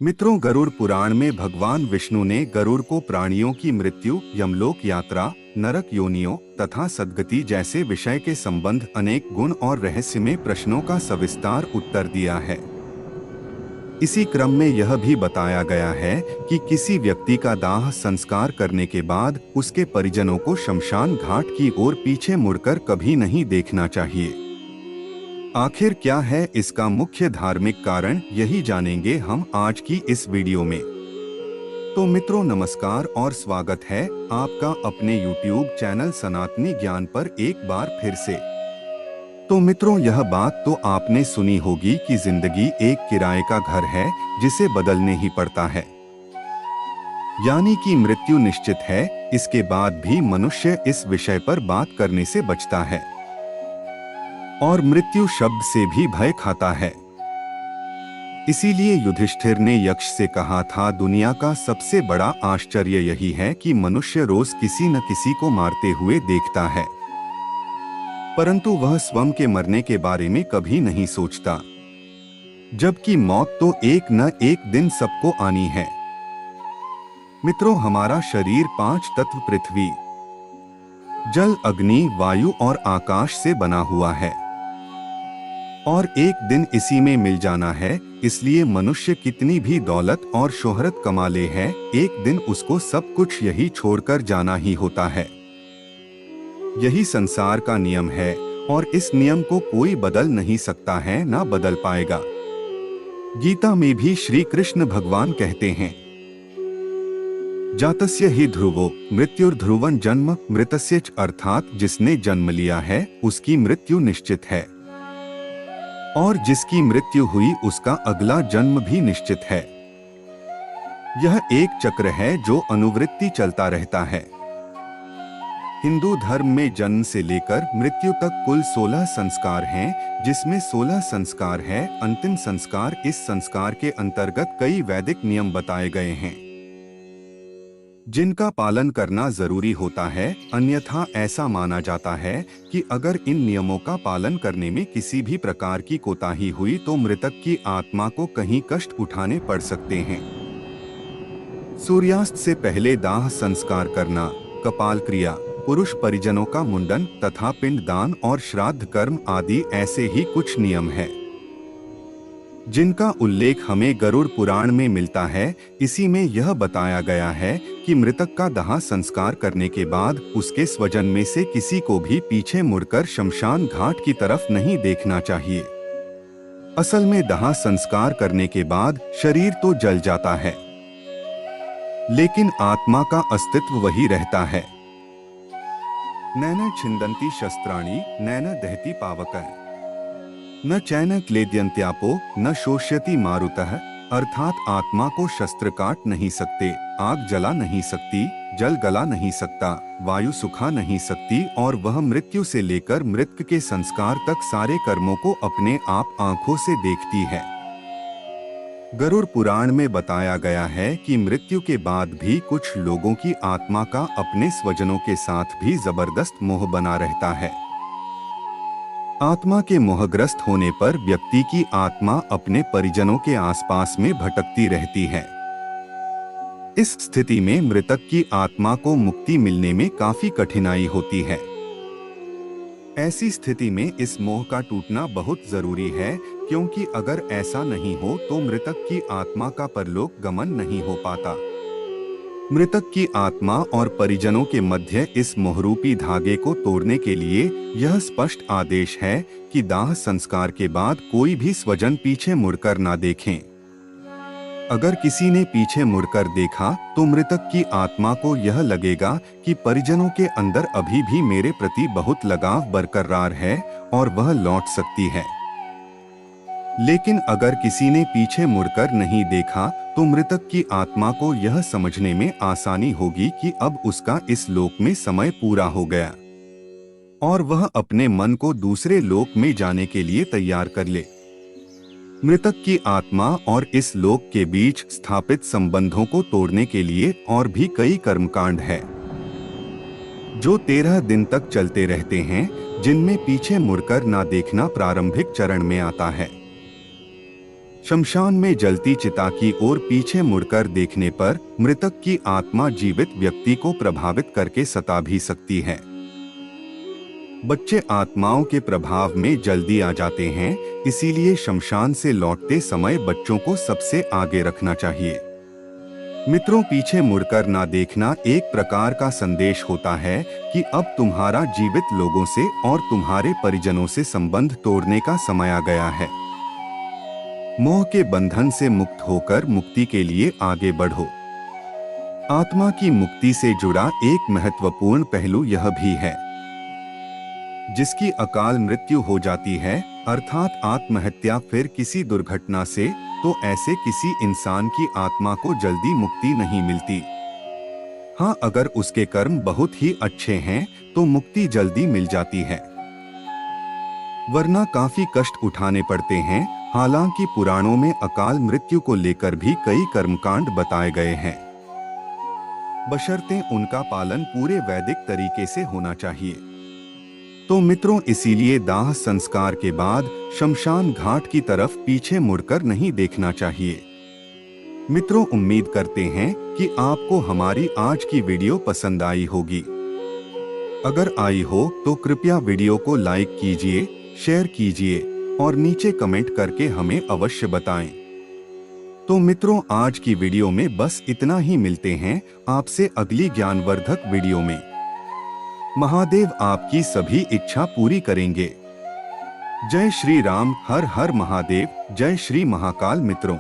मित्रों, गरुड़ पुराण में भगवान विष्णु ने गरुड़ को प्राणियों की मृत्यु, यमलोक यात्रा, नरक योनियों तथा सद्गति जैसे विषय के संबंध अनेक गुण और रहस्यमय प्रश्नों का सविस्तार उत्तर दिया है। इसी क्रम में यह भी बताया गया है कि किसी व्यक्ति का दाह संस्कार करने के बाद उसके परिजनों को शमशान घाट की ओर पीछे मुड़कर कभी नहीं देखना चाहिए। आखिर क्या है इसका मुख्य धार्मिक कारण, यही जानेंगे हम आज की इस वीडियो में। तो मित्रों, नमस्कार और स्वागत है आपका अपने YouTube चैनल सनातनी ज्ञान पर एक बार फिर से। तो मित्रों, यह बात तो आपने सुनी होगी कि जिंदगी एक किराए का घर है जिसे बदलने ही पड़ता है, यानी कि मृत्यु निश्चित है। इसके बाद भी मनुष्य इस विषय पर बात करने से बचता है और मृत्यु शब्द से भी भय खाता है। इसीलिए युधिष्ठिर ने यक्ष से कहा था, दुनिया का सबसे बड़ा आश्चर्य यही है कि मनुष्य रोज किसी न किसी को मारते हुए देखता है, परंतु वह स्वयं के मरने के बारे में कभी नहीं सोचता, जबकि मौत तो एक न एक दिन सबको आनी है। मित्रों, हमारा शरीर 5 तत्व पृथ्वी, जल, अग्नि, वायु और आकाश से बना हुआ है और एक दिन इसी में मिल जाना है। इसलिए मनुष्य कितनी भी दौलत और शोहरत कमा ले है, एक दिन उसको सब कुछ यही छोड़कर जाना ही होता है। यही संसार का नियम है और इस नियम को कोई बदल नहीं सकता है, ना बदल पाएगा। गीता में भी श्री कृष्ण भगवान कहते हैं, जातस्य ही ध्रुवो मृत्युर्ध्रुवं जन्म मृतस्य च, अर्थात जिसने जन्म लिया है उसकी मृत्यु निश्चित है और जिसकी मृत्यु हुई उसका अगला जन्म भी निश्चित है। यह एक चक्र है जो अनुवृत्ति चलता रहता है। हिंदू धर्म में जन्म से लेकर मृत्यु तक कुल 16 संस्कार हैं, जिसमें 16 संस्कार है अंतिम संस्कार। इस संस्कार के अंतर्गत कई वैदिक नियम बताए गए हैं जिनका पालन करना जरूरी होता है, अन्यथा ऐसा माना जाता है कि अगर इन नियमों का पालन करने में किसी भी प्रकार की कोताही हुई तो मृतक की आत्मा को कहीं कष्ट उठाने पड़ सकते हैं। सूर्यास्त से पहले दाह संस्कार करना, कपाल क्रिया, पुरुष परिजनों का मुंडन तथा पिंडदान और श्राद्ध कर्म आदि ऐसे ही कुछ नियम हैं जिनका उल्लेख हमें गरुड़ पुराण में मिलता है। इसी में यह बताया गया है कि मृतक का दाह संस्कार करने के बाद उसके स्वजन में से किसी को भी पीछे मुड़कर शमशान घाट की तरफ नहीं देखना चाहिए। असल में दाह संस्कार करने के बाद शरीर तो जल जाता है, लेकिन आत्मा का अस्तित्व वही रहता है। नैन छिन्दन्ति शस्त्राणि नैन दहति पावकः न चैन क्लेद्यन्त्यापो न शोष्यति मारुतः, अर्थात आत्मा को शस्त्र काट नहीं सकते, आग जला नहीं सकती, जल गला नहीं सकता, वायु सुखा नहीं सकती और वह मृत्यु से लेकर मृत्यु के संस्कार तक सारे कर्मों को अपने आप आंखों से देखती है। गरुड़ पुराण में बताया गया है कि मृत्यु के बाद भी कुछ लोगों की आत्मा का अपने स्वजनों के साथ भी जबरदस्त मोह बना रहता है। आत्मा के मोहग्रस्त होने पर व्यक्ति की आत्मा अपने परिजनों के आसपास में भटकती रहती है। इस स्थिति में मृतक की आत्मा को मुक्ति मिलने में काफी कठिनाई होती है। ऐसी स्थिति में इस मोह का टूटना बहुत जरूरी है, क्योंकि अगर ऐसा नहीं हो तो मृतक की आत्मा का परलोक गमन नहीं हो पाता। मृतक की आत्मा और परिजनों के मध्य इस मोहरूपी धागे को तोड़ने के लिए यह स्पष्ट आदेश है कि दाह संस्कार के बाद कोई भी स्वजन पीछे मुड़कर ना देखें। अगर किसी ने पीछे मुड़कर देखा तो मृतक की आत्मा को यह लगेगा कि परिजनों के अंदर अभी भी मेरे प्रति बहुत लगाव बरकरार है और वह लौट सकती है। लेकिन अगर किसी ने पीछे मुड़कर नहीं देखा तो मृतक की आत्मा को यह समझने में आसानी होगी कि अब उसका इस लोक में समय पूरा हो गया और वह अपने मन को दूसरे लोक में जाने के लिए तैयार कर ले। मृतक की आत्मा और इस लोक के बीच स्थापित संबंधों को तोड़ने के लिए और भी कई कर्मकांड है जो 13 दिन तक चलते रहते हैं, जिनमें पीछे मुड़कर ना देखना प्रारंभिक चरण में आता है। शमशान में जलती चिता की ओर पीछे मुड़कर देखने पर मृतक की आत्मा जीवित व्यक्ति को प्रभावित करके सता भी सकती है। बच्चे आत्माओं के प्रभाव में जल्दी आ जाते हैं, इसीलिए शमशान से लौटते समय बच्चों को सबसे आगे रखना चाहिए। मित्रों, पीछे मुड़कर ना देखना एक प्रकार का संदेश होता है कि अब तुम्हारा जीवित लोगों से और तुम्हारे परिजनों से संबंध तोड़ने का समय आ गया है। मोह के बंधन से मुक्त होकर मुक्ति के लिए आगे बढ़ो। आत्मा की मुक्ति से जुड़ा एक महत्वपूर्ण पहलू यह भी है, जिसकी अकाल मृत्यु हो जाती है अर्थात आत्महत्या फिर किसी दुर्घटना से, तो ऐसे किसी इंसान की आत्मा को जल्दी मुक्ति नहीं मिलती। हाँ, अगर उसके कर्म बहुत ही अच्छे हैं तो मुक्ति जल्दी मिल जाती है, वरना काफी कष्ट उठाने पड़ते हैं। हालांकि पुराणों में अकाल मृत्यु को लेकर भी कई कर्मकांड बताए गए हैं, बशर्ते उनका पालन पूरे वैदिक तरीके से होना चाहिए। तो मित्रों, इसीलिए दाह संस्कार के बाद शमशान घाट की तरफ पीछे मुड़कर नहीं देखना चाहिए। मित्रों, उम्मीद करते हैं कि आपको हमारी आज की वीडियो पसंद आई होगी। अगर आई हो तो कृपया वीडियो को लाइक कीजिए, शेयर कीजिए और नीचे कमेंट करके हमें अवश्य बताएं। तो मित्रों, आज की वीडियो में बस इतना ही। मिलते हैं आपसे अगली ज्ञानवर्धक वीडियो में। महादेव आपकी सभी इच्छा पूरी करेंगे। जय श्री राम, हर हर महादेव, जय श्री महाकाल। मित्रों।